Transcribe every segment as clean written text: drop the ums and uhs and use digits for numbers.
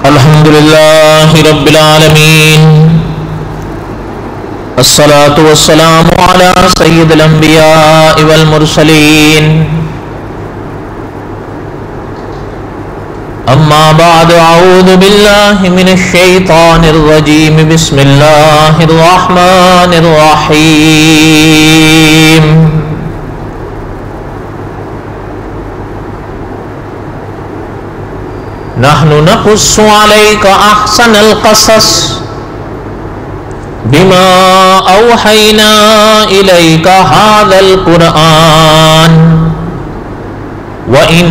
الحمد لله رب العالمين، الصلاة والسلام على سيد الأنبياء والمرسلين. أما بعد، أعوذ بالله من الشيطان الرجيم. بسم الله الرحمن الرحيم. نحن نقص عليك أحسن القصص بما أوحينا إليك هذا القرآن وإن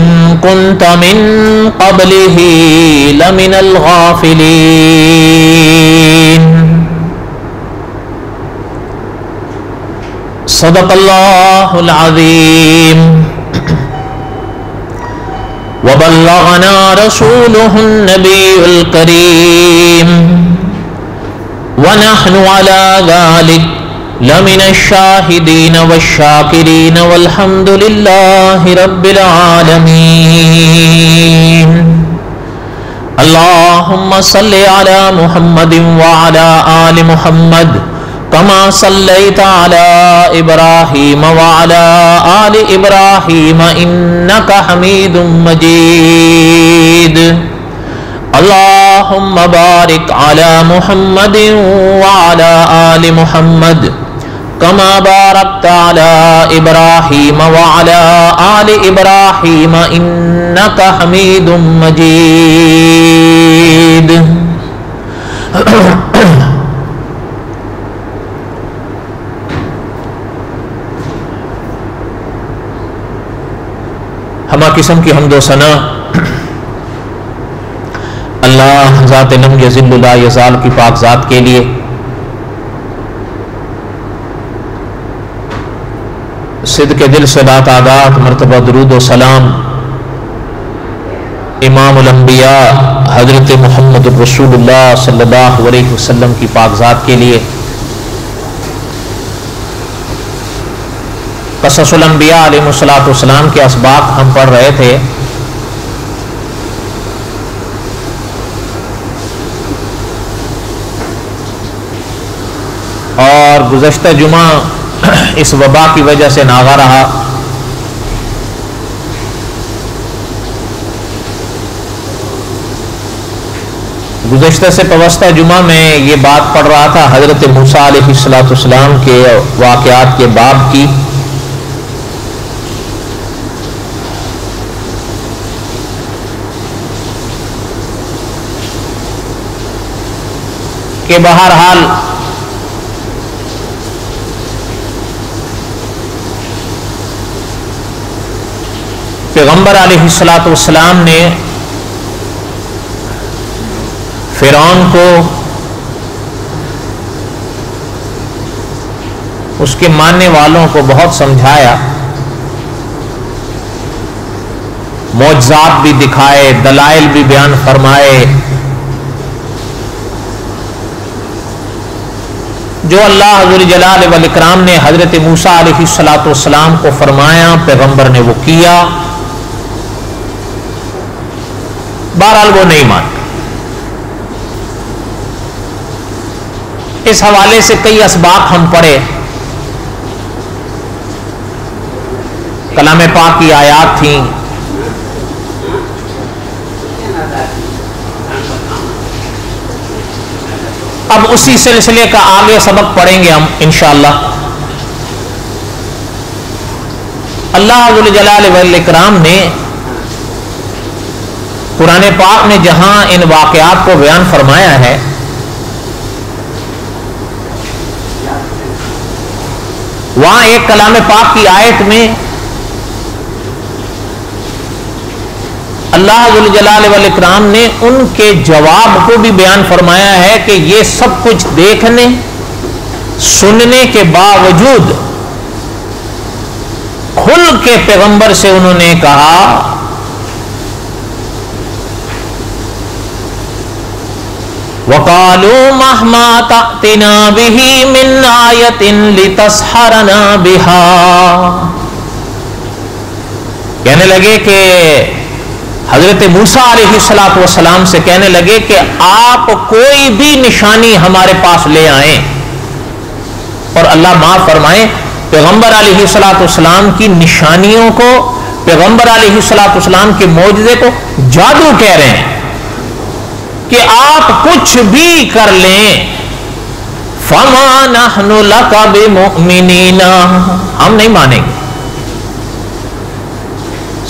كنت من قبله لمن الغافلين. صدق الله العظيم. وبلغنا رسوله النبي الكريم ونحن على ذلك لمن الشاهدين والشاكرين والحمد لله رب العالمين. اللهم صل على محمد وعلى آل محمد كما صليت على إبراهيم وعلى آل إبراهيم إنك حميد مجيد. اللهم بارك على محمد وعلى آل محمد كما باركت على إبراهيم وعلى آل إبراهيم إنك حميد مجيد. ہمہ قسم کی حمد و ثنا اللہ ذات لم یزل لا یزال کی پاک ذات کے لیے، صدق دل سے باتعداد مرتبہ درود و سلام امام الانبیاء حضرت محمد رسول اللہ صلی اللہ علیہ وسلم کی پاک ذات کے لیے. قصص الانبیاء علیہ السلام کے اسباق ہم پڑھ رہے تھے. اور گزشتہ جمعہ اس وبا کی وجہ سے ناغا رہا. گزشتہ سے پوستہ جمعہ میں یہ بات پڑھ رہا تھا حضرت موسیٰ علیہ السلام کے واقعات کے باب کی. کہ بہرحال پیغمبر علیہ السلام نے فرعون کو اس کے ماننے والوں کو بہت سمجھایا، معجزات بھی دکھائے، دلائل بھی بیان فرمائے. جو اللہ ذو الجلال والاکرام نے حضرت موسیٰ علیہ السلام کو فرمایا پیغمبر نے وہ کیا. بہرحال وہ نہیں مانتے. اس حوالے سے کئی اسباق ہم پڑھے. کلام پاک کی آیات تھیں. اب اسی سلسلے کا آگے سبق پڑھیں گے ہم انشاءاللہ. اللہ ذو الجلال والاکرام نے قرآن پاک میں جہاں ان واقعات کو بیان فرمایا ہے، وہاں ایک کلام پاک کی آیت میں اللہ ذو الجلال والاکرام نے ان کے جواب کو بھی بیان فرمایا ہے کہ یہ سب کچھ دیکھنے سننے کے باوجود کھل کے پیغمبر سے انہوں نے کہا وَقَالُوا مَهْمَا تَأْتِنَا بِهِ مِنْ آيَةٍ لِتَسْحَرَنَا بِهَا کہنے لگے کہ حضرت موسیٰ علیہ السلام سے کہنے لگے کہ آپ کوئی بھی نشانی ہمارے پاس لے آئیں، اور اللہ معاف فرمائے پیغمبر علیہ السلام کی نشانیوں کو، پیغمبر علیہ السلام کے معجزے کو جادو کہہ رہے ہیں کہ آپ کچھ بھی کر لیں، فَمَا نَحْنُ لَكَ بِمُؤْمِنِينَ، ہم نہیں مانیں گے،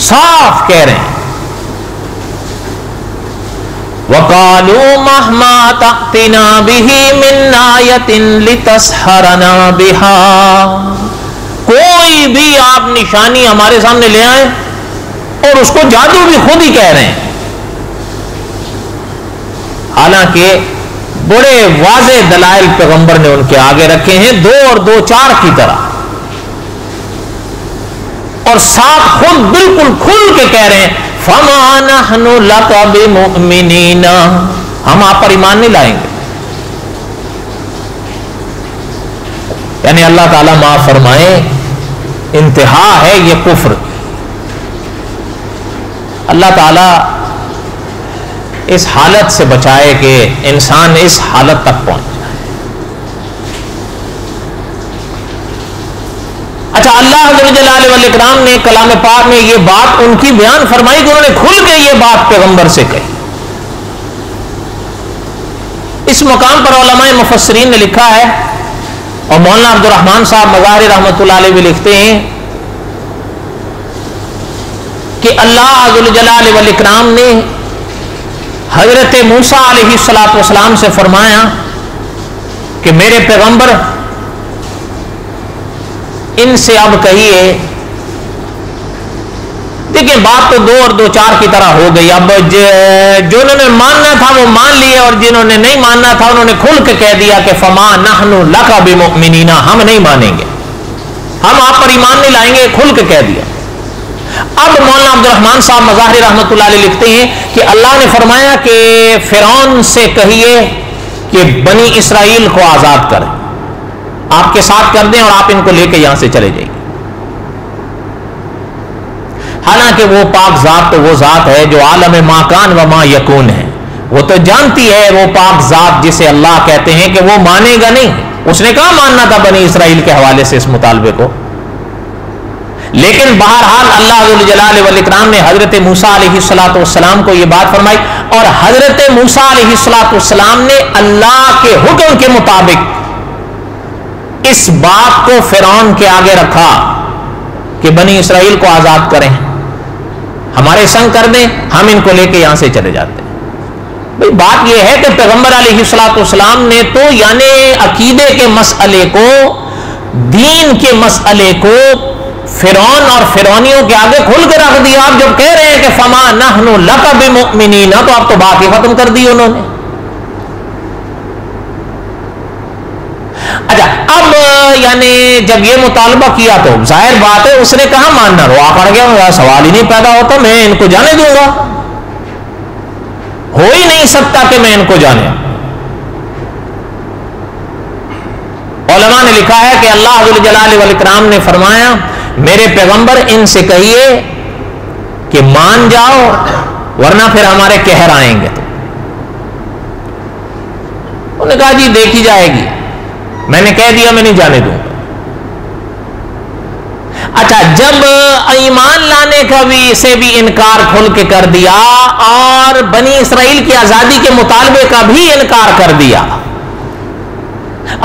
صاف کہہ رہے ہیں۔ وَقَالُوا مَهْمَا تَأْتِنَا بِهِ مِنْ آيَةٍ لِتَسْحَرَنَا بِهَا، کوئی بھی آپ نشانی ہمارے سامنے لے آئیں، اور اس کو جادو بھی خود ہی کہہ رہے ہیں، حالانکہ بڑے واضح دلائل پیغمبر نے ان کے آگے رکھے ہیں، 2 اور 2 4 کی طرح، اور ساتھ خود بالکل کھل کے کہہ رہے ہیں فَمَا نَحْنُ لَكَ بِمُؤْمِنِينَ، ہم آپ پر ایمان نہیں لائیں گے۔ یعنی اللہ تعالیٰ معاف فرمائے، انتہا ہے یہ کفر۔ اللہ تعالیٰ اس حالت سے بچائے کہ انسان اس حالت تک پہنچ جائے۔ اچھا، اللہ جل جلالہ والاکرام نے کلام پاک میں یہ بات ان کی بیان فرمائی کہ انہوں نے کھل کے یہ بات پیغمبر سے کہی۔ اس مقام پر علماء مفسرین نے لکھا ہے، اور مولانا عبد الرحمن صاحب مظاہر رحمۃ اللہ علیہ بھی لکھتے ہیں کہ اللہ جل جلالہ والاکرام نے حضرت موسیٰ علیہ السلام سے فرمایا کہ میرے پیغمبر ان سے اب کہیے، دیکھیں بات تو 2 اور 2 4 کی طرح ہو گئی، اب جنہوں نے ماننا تھا وہ مان لیے، اور جنہوں نے نہیں ماننا تھا انہوں نے کھل کے کہہ دیا کہ فَمَا نَحْنُ لَكَ بِمُؤْمِنِينَ، ہم نہیں مانیں گے، ہم آپ پر ایمان نہیں لائیں گے، کھل کے کہہ دیا۔ اب مولانا عبد الرحمن صاحب مظاہر رحمۃ اللہ علیہ لکھتے ہیں کہ اللہ نے فرمایا کہ فرعون سے کہیے کہ بنی اسرائیل کو آزاد کریں، آپ کے ساتھ کر دیں، اور آپ ان کو لے کے یہاں سے چلے جائیں۔ حالانکہ وہ پاک ذات تو وہ ذات ہے جو عالم ما کان و ما یکون ہے، وہ تو جانتی ہے، وہ پاک ذات جسے اللہ کہتے ہیں کہ وہ مانے گا نہیں، اس نے کہاں ماننا تھا بنی اسرائیل کے حوالے سے اس مطالبے کو۔ لیکن بہرحال اللہ جل جلالہ والاکرام نے حضرت موسیٰ علیہ السلام کو یہ بات فرمائی، اور حضرت موسیٰ علیہ السلام نے اللہ کے حکم کے مطابق اس بات کو فرعون کے آگے رکھا کہ بنی اسرائیل کو آزاد کریں، ہمارے سنگ کر دیں، ہم ان کو لے کے یہاں سے چلے جاتے ہیں۔ بھئی بات یہ ہے کہ پیغمبر علیہ السلام نے تو یعنی عقیدے کے مسئلے کو، دین کے مسئلے کو فرعون اور فرعونیوں کے آگے کھل کے رکھ دیا۔ آپ جب کہہ رہے ہیں کہ فَمَا نَحْنُ لَكَ بِمُؤْمِنِينَ، تو آپ تو بات ہی ختم کر دی انہوں نے۔ اچھا، اب یعنی جب یہ مطالبہ کیا تو ظاہر بات ہے اس نے کہاں ماننا، روا پڑ گیا، سوال ہی نہیں پیدا ہوتا میں ان کو جانے دوں گا، ہو ہی نہیں سکتا کہ میں ان کو جانے۔ علماء نے لکھا ہے کہ اللہ جل جلالہ والاکرام نے فرمایا میرے پیغمبر ان سے کہیے کہ مان جاؤ ورنہ پھر ہمارے قہر آئیں گے۔ انہوں نے کہا جی دیکھی جائے گی، میں نے کہہ دیا میں نہیں جانے دوں گا۔ اچھا، جب ایمان لانے کا بھی سے بھی انکار کھل کے کر دیا، اور بنی اسرائیل کی آزادی کے مطالبے کا بھی انکار کر دیا،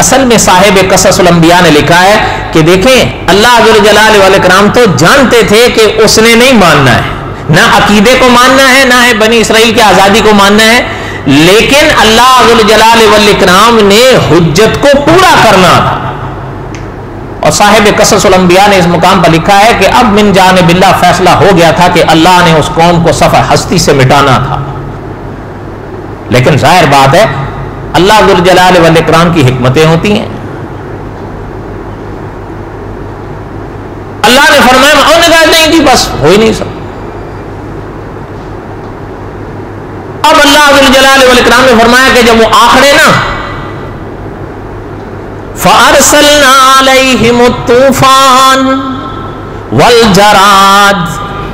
اصل میں صاحب قصص الانبیاء نے لکھا ہے کہ دیکھیں اللہ جل جلالہ والاکرام تو جانتے تھے کہ اس نے نہیں ماننا ہے، نہ عقیدے کو ماننا ہے، نہ ہے بنی اسرائیل کی آزادی کو ماننا ہے، لیکن اللہ جل جلالہ والاکرام نے حجت کو پورا کرنا تھا۔ اور صاحب قصص الانبیاء نے اس مقام پر لکھا ہے کہ اب من جانب اللہ فیصلہ ہو گیا تھا کہ اللہ نے اس قوم کو صفحہ ہستی سے مٹانا تھا، لیکن ظاہر بات ہے اللہ ذل جلالہ والاکرام کی حکمتیں ہوتی ہیں۔ اللہ نے فرمایا، انہوں نے کہا نہیں جی بس ہو ہی نہیں سکتا۔ اب اللہ ذل جلالہ والاکرام نے فرمایا کہ جب وہ آخرے نا فَأَرْسَلْنَا عَلَيْهِمُ الطُّوفَانَ وَالْجَرَادَ،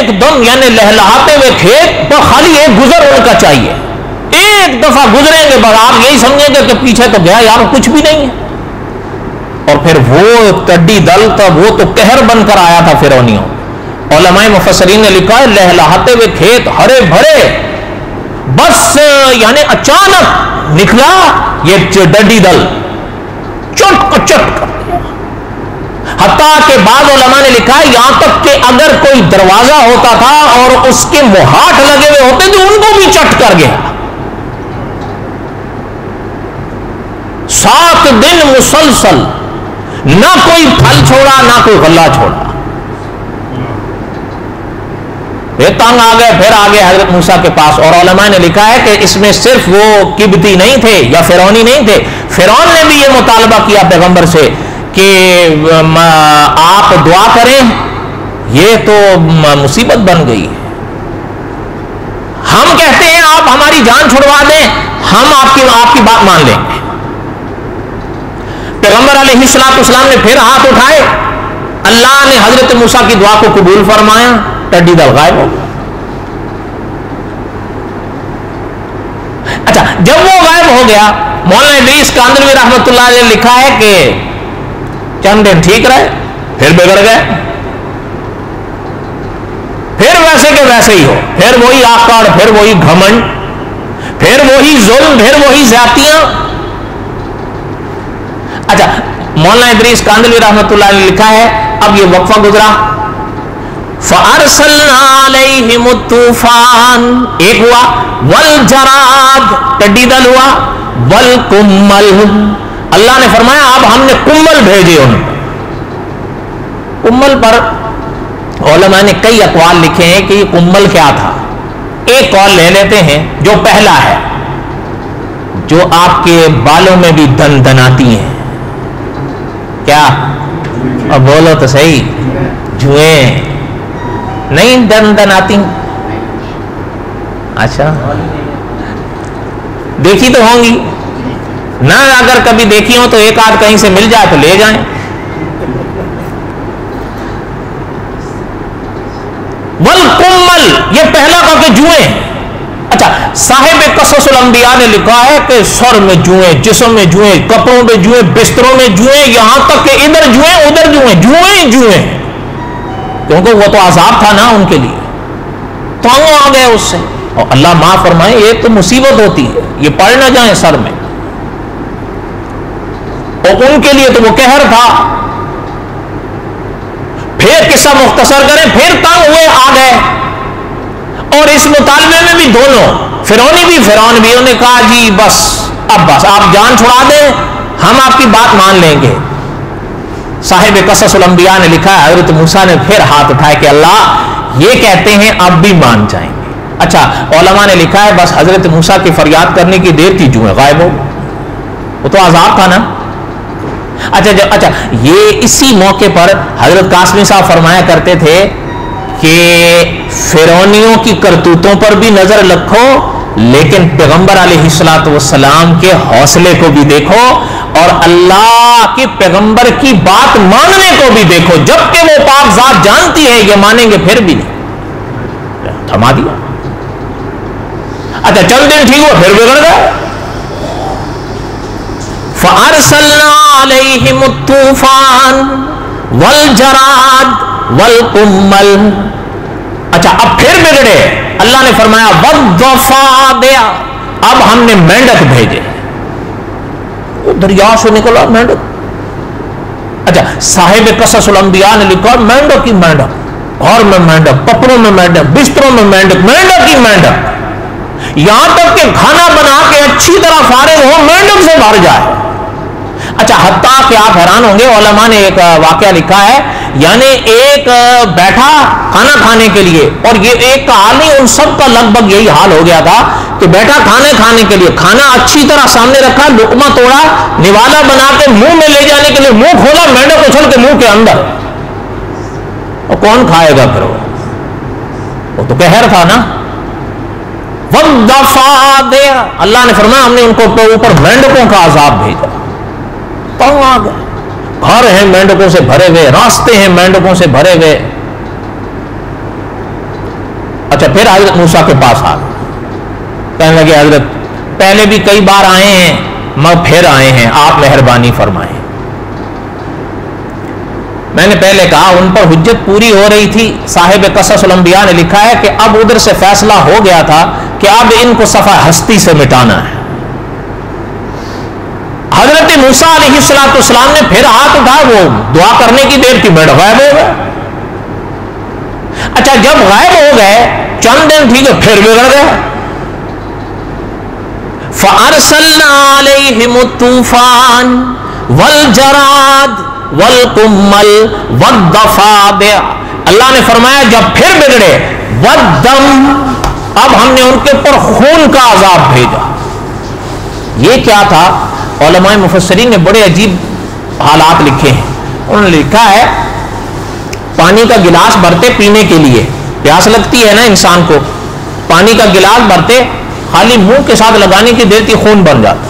ایک دم یعنی لہلہاتے ہوئے کھیت پر خالی ایک گزر ان کا چاہیے، ایک دفعہ گزریں گے بس آپ یہی سمجھیں گے کہ پیچھے تو گیا یار کچھ بھی نہیں ہے. اور پھر وہ ٹڈی دل تھا، وہ تو قہر بن کر آیا تھا فرعونیوں. علماء مفسرین نے لکھا ہے لہلہاتے ہوئے کھیت ہرے بھرے، بس یعنی اچانک نکلا یہ ٹڈی دل چٹ کر، حتیٰ کہ بعض علماء نے لکھا ہے یہاں تک کہ اگر کوئی دروازہ ہوتا تھا اور اس کے مہاٹ لگے ہوئے ہوتے تو ان کو بھی چٹ کر گیا. 7 دن مسلسل نہ کوئی پھل چھوڑا نہ کوئی غلہ چھوڑا. پھر تنگ آ گئے، پھر آگے حضرت موسیٰ کے پاس. اور علماء نے لکھا ہے کہ اس میں صرف وہ قبطی نہیں تھے یا فرعونی نہیں تھے، فرعون نے بھی یہ مطالبہ کیا پیغمبر سے کہ آپ دعا کریں، یہ تو مصیبت بن گئی ہے. ہم کہتے ہیں آپ ہماری جان چھڑوا دیں، ہم آپ کی بات مان لیں گے. پیغمبر علیہ السلام نے پھر ہاتھ اٹھائے، اللہ نے حضرت موسیٰ کی دعا کو قبول فرمایا، ٹڈی دل غائب ہو. اچھا جب وہ غائب ہو گیا، مولانا ادریس کاندھلوی رحمۃ اللہ علیہ نے لکھا ہے کہ چند دن ٹھیک رہے، پھر بگڑ گئے، پھر ویسے کہ ویسے ہی ہو، پھر وہی آکڑ، پھر وہی گھمنڈ، پھر وہی ظلم، پھر وہی زیادتیاں. اچھا مولانا ادریس کاندھلوی رحمۃ اللہ نے لکھا ہے اب یہ وقفہ گزرا، فَأَرْسَلْنَا عَلَيْهِمُ الطُّوفَانَ ایک ہوا، وَالْجَرَادَ ٹڈی دل ہوا، وَالْقُمَّلَ اللہ نے فرمایا اب ہم نے کمل بھیجے ان. کمل پر علماء نے کئی اقوال لکھے ہیں کہ یہ کمل کیا تھا. ایک قول لے لیتے ہیں جو پہلا ہے، جو آپ کے بالوں میں بھی دن دناتی ہیں. کیا؟ اب بولو تو صحیح. جوئیں نہیں دن دناتی؟ اچھا دیکھی تو ہوں گی نہ، اگر کبھی دیکھی ہو تو ایک آدھ کہیں سے مل جائے تو لے جائیں. والکمل یہ پہلا کا کہ جوئیں. اچھا صاحب قصص الانبیاء نے لکھا ہے کہ سر میں جوئیں، جسم میں جوئیں، کپڑوں میں جوئیں، بستروں میں جوئیں، یہاں تک کہ ادھر جوئیں ادھر جوئیں، جوئیں جوئیں، کیونکہ وہ تو عذاب تھا نا ان کے لیے، تو وہ آ گئے اس سے. اور اللہ معاف فرمائے یہ تو مصیبت ہوتی ہے، یہ پڑ نہ جائیں سر میں. اور ان کے لیے تو وہ قہر تھا. پھر قصہ مختصر کریں، پھر تنگ ہوئے آ گئے. اور اس مطالبے میں بھی دونوں فرعونی بھی فرعون بھی انہوں نے کہا جی بس آپ جان چھڑا دیں، ہم آپ کی بات مان لیں گے. صاحب قصص الانبیاء نے لکھا ہے حضرت موسیٰ نے پھر ہاتھ اٹھائے کہ اللہ یہ کہتے ہیں اب بھی مان جائیں گے. اچھا علماء نے لکھا ہے بس حضرت موسیٰ کی فریاد کرنے کی دیر تھی جوئیں غائب ہو، وہ تو عذاب تھا نا. اچھا یہ اسی موقع پر حضرت قاسمی صاحب فرمایا کرتے تھے کہ فرعونیوں کی کرتوتوں پر بھی نظر رکھو لیکن پیغمبر علیہ الصلوۃ والسلام کے حوصلے کو بھی دیکھو اور اللہ کے پیغمبر کی بات ماننے کو بھی دیکھو. جبکہ وہ پاک ذات جانتی ہے یہ مانیں گے پھر بھی نہیں، تھما دیا. اچھا چند دن ٹھیک ہوا پھر بگڑ گئے. فَأَرْسَلْنَا عَلَيْهِمُ الطُّوفَانَ وَالْجَرَادَ وَالْقُمَّلَ. اچھا اب پھر بگڑے، اللہ نے فرمایا وَالضَّفَادِعَ اب ہم نے مینڈک بھیجے. وہ دریا سے نکلا مینڈک. اچھا صاحب قصص الانبیاء نے لکھا مینڈک ہی مینڈک، گھر میں مینڈک، کپڑوں میں مینڈک، بستروں میں مینڈک، مینڈک ہی مینڈک، یہاں تک کہ کھانا بنا کے اچھی طرح فارغ ہو مینڈک سے بھر جائے. اچھا حتیٰ کہ آپ حیران ہوں گے علماء نے ایک واقعہ لکھا ہے، یعنی ایک بیٹھا کھانا کھانے کے لیے، اور یہ ایک کا حال نہیں ان سب کا لگ بھگ یہی حال ہو گیا تھا کہ بیٹھا کھانے کے لیے، کھانا اچھی طرح سامنے رکھا، لقمہ توڑا، نوالا بنا کے منہ میں لے جانے کے لیے منہ کھولا، مینڈک اچھل کے منہ کے اندر. اور کون کھائے گا پھر؟ وہ تو قہر تھا نا. وَالضَّفَادِعَ اللہ نے فرمایا ہم نے ان کو اوپر مینڈکوں کا عذاب بھیجا. تنگ آ گئے، گھر ہیں مینڈکوں سے بھرے ہوئے، راستے ہیں مینڈکوں سے بھرے ہوئے. اچھا پھر حضرت موسیٰ کے پاس آ گئے، کہنے لگے حضرت پہلے بھی کئی بار آئے ہیں مگر پھر آئے ہیں، آپ مہربانی فرمائیں۔ میں نے پہلے کہا ان پر حجت پوری ہو رہی تھی، صاحب قصص الانبیاء نے لکھا ہے کہ اب ادھر سے فیصلہ ہو گیا تھا کہ اب ان کو صفحہ ہستی سے مٹانا ہے۔ حضرت موسیٰ علیہ السلام نے پھر ہاتھ اٹھا، وہ دعا کرنے کی دیر تھی، بیٹھ غائب ہو گئے۔ اچھا جب غائب ہو گئے چند دن تھی کہ پھر بگڑ گئے۔ فَأَرْسَلْنَا عَلَيْهِمُ الطُّوفَانَ وَالْجَرَادَ وَالْقُمَّلَ وَالضَّفَادِعَ، اللہ نے فرمایا جب پھر بگڑے، وَالدَّمَ، اب ہم نے ان کے اوپر خون کا عذاب بھیجا۔ یہ کیا تھا؟ علماء مفسرین نے بڑے عجیب حالات لکھے ہیں۔ انہوں نے لکھا ہے پانی کا گلاس بھرتے پینے کے لیے، پیاس لگتی ہے نا انسان کو، پانی کا گلاس بھرتے خالی منہ کے ساتھ لگانے کی دیر تھی خون بن جاتا۔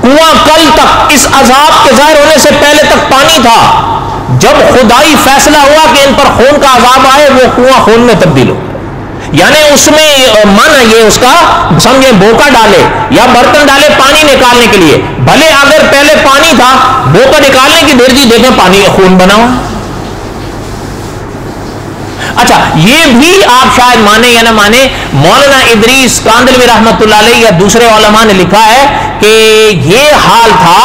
کنواں کل تک اس عذاب کے ظاہر ہونے سے پہلے تک پانی تھا، جب خدائی فیصلہ ہوا کہ ان پر خون کا عذاب آئے وہ کنواں خون میں تبدیل ہو، یعنی اس میں مانا یہ اس کا سمجھے بوکا ڈالے یا برتن ڈالے پانی نکالنے کے لیے، بھلے اگر پہلے پانی تھا بوکا نکالنے کی دیر جی دیکھیں پانی خون بنا ہوا۔ اچھا یہ بھی آپ شاید مانے یا نہ مانے، مولانا ادریس کاندلوی رحمت اللہ علیہ یا دوسرے علماء نے لکھا ہے کہ یہ حال تھا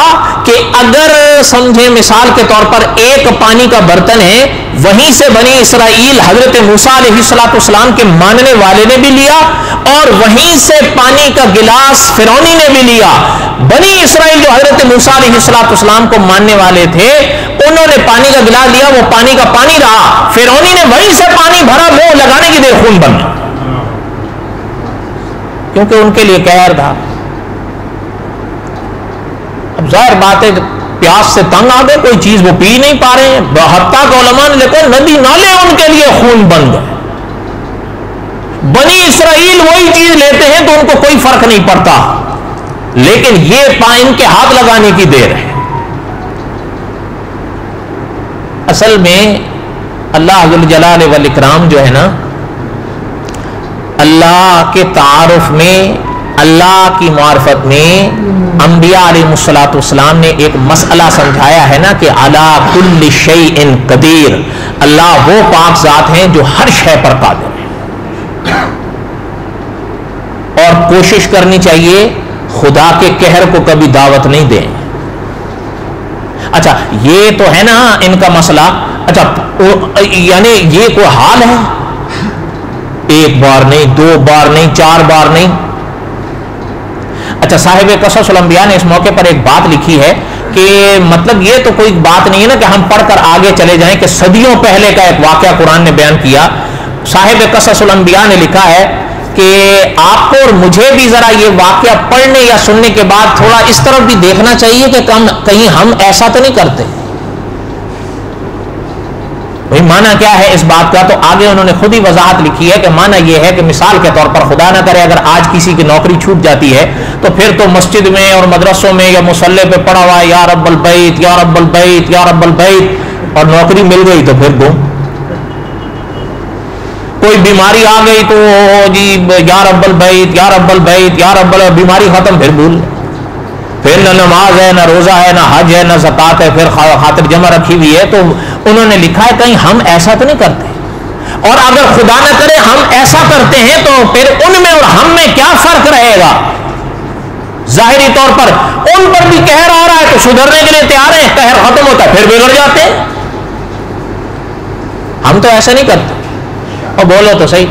کہ اگر سمجھے مثال کے طور پر ایک پانی کا برتن ہے، وہیں سے بنی اسرائیل حضرت موسیٰ علیہ السلام کے ماننے والے نے بھی لیا اور وہیں سے پانی کا گلاس فرعونی نے بھی لیا۔ بنی اسرائیل جو حضرت موسیٰ علیہ السلام کو ماننے والے تھے انہوں نے پانی کا گلاس لیا، وہ پانی کا پانی رہا، فرعونی نے وہیں سے پانی بھرا، منہ لگانے کی دیر خون بن گیا، کیونکہ ان کے لیے قہر تھا۔ اب ظاہر بات ہے پیاس سے تنگ آ گئے، کوئی چیز وہ پی نہیں پا رہے ہیں، حتیٰ کہ علماء نے لکھا ندی نالے ان کے لیے خون بن گئے۔ بنی اسرائیل وہی چیز لیتے ہیں تو ان کو کوئی فرق نہیں پڑتا، لیکن یہ ان کے ہاتھ لگانے کی دیر ہے۔ اصل میں اللہ ذو الجلال والاکرام جو ہے نا، اللہ کے تعارف میں، اللہ کی معرفت میں انبیاء علیہ السلام نے ایک مسئلہ سمجھایا ہے نا کہ علی کل شیء قدیر، اللہ وہ پاک ذات ہیں جو ہر شے پر قادر ہے، اور کوشش کرنی چاہیے خدا کے قہر کو کبھی دعوت نہیں دیں۔ اچھا یہ تو ہے نا ان کا مسئلہ، اچھا یعنی یہ کوئی حال ہے، ایک بار نہیں، دو بار نہیں، چار بار نہیں۔ اچھا صاحب قصص الانبیاء نے اس موقع پر ایک بات لکھی ہے کہ مطلب یہ تو کوئی بات نہیں ہے نا کہ ہم پڑھ کر آگے چلے جائیں کہ صدیوں پہلے کا ایک واقعہ قرآن نے بیان کیا۔ صاحب قصص الانبیاء نے لکھا ہے کہ آپ کو اور مجھے بھی ذرا یہ واقعہ پڑھنے یا سننے کے بعد تھوڑا اس طرف بھی دیکھنا چاہیے کہ کہیں ہم ایسا تو نہیں کرتے۔ بھئی معنی کیا ہے اس بات کا؟ تو آگے انہوں نے خود ہی وضاحت لکھی ہے کہ معنی یہ ہے کہ مثال کے طور پر خدا نہ کرے اگر آج کسی کی نوکری چھوٹ جاتی ہے تو پھر تو مسجد میں اور مدرسوں میں یا مصلی پہ پڑا ہوا ہے یا رب البیت یا رب البیت یا رب البیت، اور نوکری مل گئی تو پھر گم۔ کوئی بیماری آ گئی تو جی یا رب البیت یا رب البیت یا رب البیت، بیماری ختم پھر بھول، پھر نہ نماز ہے نہ روزہ ہے نہ حج ہے نہ زکات ہے، پھر خاطر جمع رکھی ہوئی ہے۔ تو انہوں نے لکھا ہے کہیں ہم ایسا تو نہیں کرتے، اور اگر خدا نہ کرے ہم ایسا کرتے ہیں تو پھر ان میں اور ہم میں کیا فرق رہے گا؟ ظاہری طور پر ان پر بھی قہر آ رہا ہے تو سدھرنے کے لیے تیار ہیں، قہر ختم ہوتا ہے پھر بگڑ جاتے ہیں۔ ہم تو ایسا نہیں کرتے۔ اور بولو تو صحیح،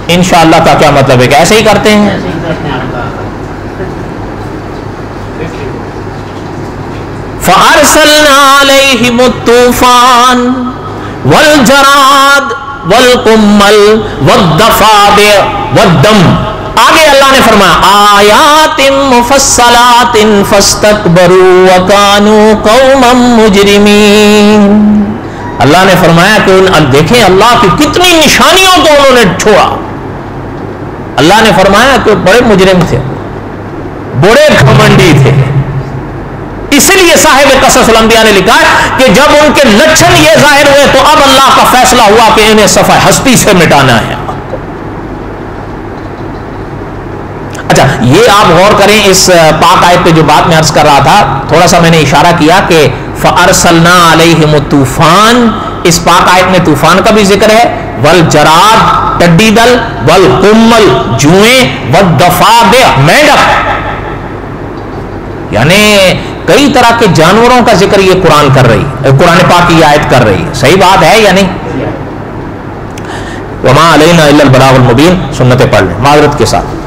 انشاءاللہ کا کیا مطلب ہے کہ ایسے ہی کرتے ہیں؟ فَأَرْسَلْنَا عَلَيْهِمُ الطُّوفَانَ وَالْجَرَادَ وَالْقُمَّلَ وَالضَّفَادِعَ وَالدَّمَ۔ آگے اللہ نے فرمایا آیات مفصلات فاستکبروا وکانوا قوما مجرمین۔ اللہ نے فرمایا کہ دیکھیں اللہ کی کتنی نشانیوں کو انہوں نے چھوڑا۔ اللہ نے فرمایا کہ بڑے مجرم تھے، بڑے گھمنڈی تھے، اس لیے صاحب قصص الانبیاء نے لکھا ہے کہ جب ان کے لچھن یہ ظاہر ہوئے تو اب اللہ کا فیصلہ ہوا کہ انہیں صفحہ ہستی سے مٹانا ہے. اچھا یہ آپ غور کریں اس پاک آیت پہ جو بات میں عرض کر رہا تھا, تھوڑا سا میں نے اشارہ کیا کہ فَأَرْسَلْنَا عَلَيْهِمُ الطُّوفَانَ, اس پاک آیت میں طوفان کا بھی ذکر ہے, وَالْجَرَادِ ٹڈی دل, وَالْقُمَّلْ جوئیں, وَالضَّفَادِعَ مینڈک, یعنی کئی طرح کے جانوروں کا ذکر یہ قرآن کر رہی, قرآن پاک کی آیت کر رہی ہے. صحیح بات ہے یا نہیں؟ وَمَا عَلَيْنَا إِلَّا الْبَلَاغُ الْمُبِينُ, سنتیں پڑھ لیں معذرت کے ساتھ.